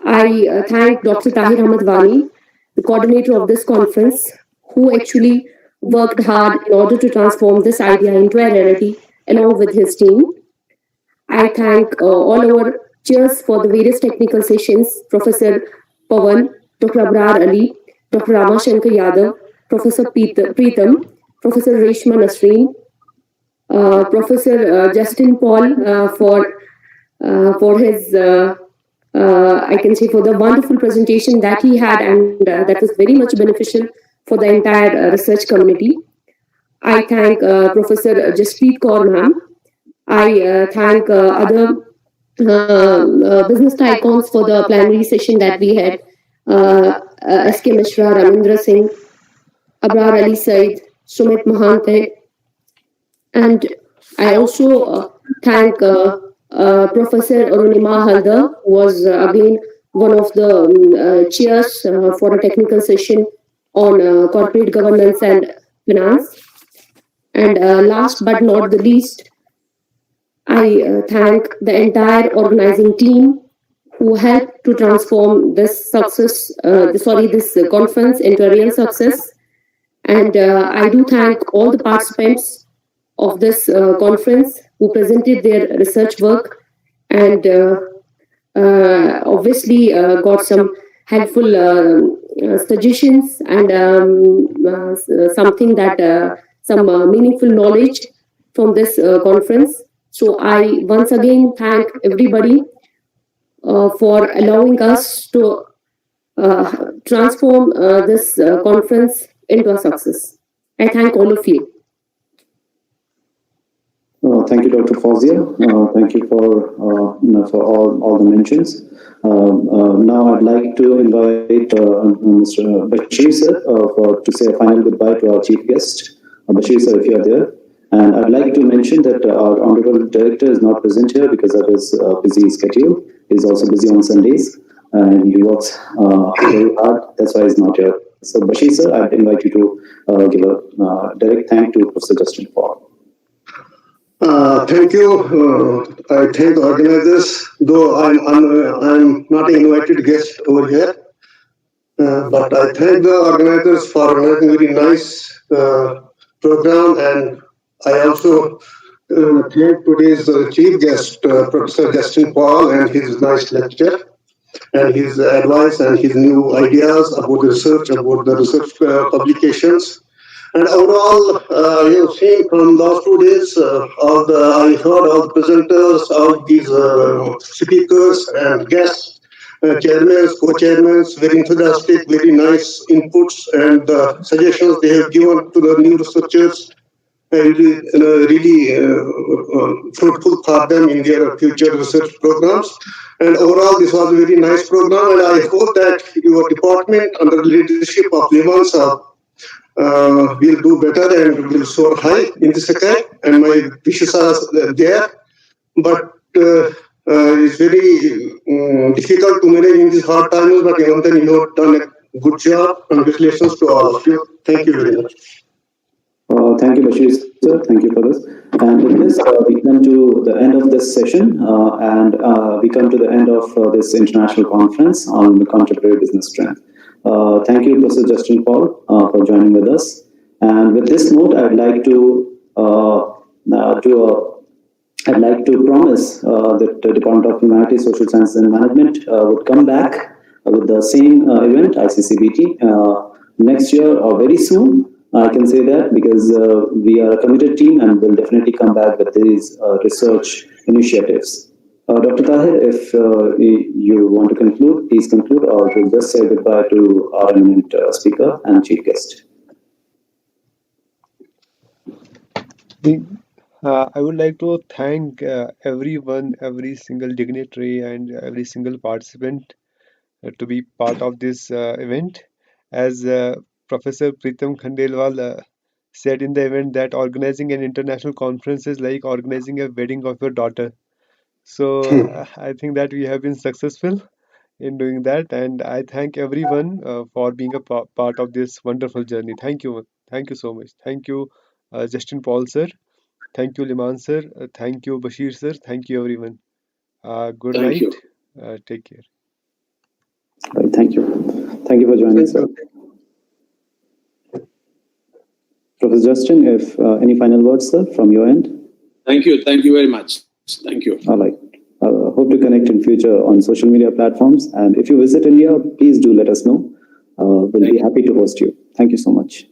I thank Dr. Tahir Ahmad Wani, the coordinator of this conference, who actually worked hard in order to transform this idea into a reality along with his team. I thank all our chairs for the various technical sessions, Professor Pawan, Dr. Abrar Ali, Dr. Rama Shankar Yadav, Professor Preetham, Professor Reshma Nasreen, Professor Justin Paul for his, I can say, for the wonderful presentation that he had, and that was very much beneficial for the entire research community. I thank Professor Jaspreet Kaur ma'am. I thank other business icons for the plenary session that we had. S.K. Mishra, Ramendra Singh, Abrar Ali Said, Sumit Mohante. And I also thank Professor Arunima Haldar, who was again one of the chairs for a technical session on corporate governance and finance. And last but not the least, I thank the entire organizing team who helped to transform this conference into a real success. And I do thank all the participants of this conference who presented their research work and obviously got some helpful suggestions and something that some meaningful knowledge from this conference. So I once again thank everybody for allowing us to transform this conference into a success. I thank all of you. Thank you, Dr. Fawzia. Thank you for all the mentions. Now I'd like to invite Mr. Bashir sir to say a final goodbye to our chief guest. Bashir sir, if you are there. And I'd like to mention that our honorable director is not present here because of his busy schedule. He's also busy on Sundays and he works very hard. That's why he's not here. So Bashir sir, I'd invite you to give a direct thank to Professor Justin Paul. Thank you. I thank the organizers, though I'm not an invited guest over here. But I thank the organizers for organizing a very nice program, and I also thank today's chief guest, Professor Justin Paul, and his nice lecture, and his advice and his new ideas about the research publications. And overall, you've seen from last 2 days, I heard all the presenters, all these speakers and guests, chairmen, co-chairmen, very enthusiastic, very nice inputs and suggestions they have given to the new researchers, really fruitful for them in their future research programs. And overall, this was a very nice program, and I hope that your department, under the leadership of Liman Saab, will do better and will soar high in the sky, and my wishes are there. But it's very difficult to manage in these hard times, but even then you have done a good job. Congratulations to all of you. Thank you very much. Thank you, Bashir sir. Thank you for this. And with this, we come to the end of this session, and we come to the end of this international conference on contemporary business trend. Thank you, Professor Justin Paul, for joining with us. And with this note, I'd like to promise that the Department of Humanities, Social Sciences and Management would come back with the same event, ICCBT, next year or very soon. I can say that because we are a committed team and will definitely come back with these research initiatives. Dr. Tahir, if you want to conclude, please conclude, or we'll just say goodbye to our eminent speaker and chief guest. I would like to thank everyone, every single dignitary and every single participant to be part of this event. As Professor Pritam Khandelwal said in the event, that organizing an international conference is like organizing a wedding of your daughter. So I think that we have been successful in doing that, and I thank everyone for being a part of this wonderful journey. Thank you so much. Thank you, Justin Paul sir. Thank you, Liman sir. Thank you, Bashir sir. Thank you, everyone. Good night. Take care. Right, thank you. Thank you for joining, sir. Professor Justin, if any final words, sir, from your end? Thank you very much. Thank you. All right. Hope to connect in future on social media platforms. And if you visit India, please do let us know. We'll be happy to host you. Thank you so much.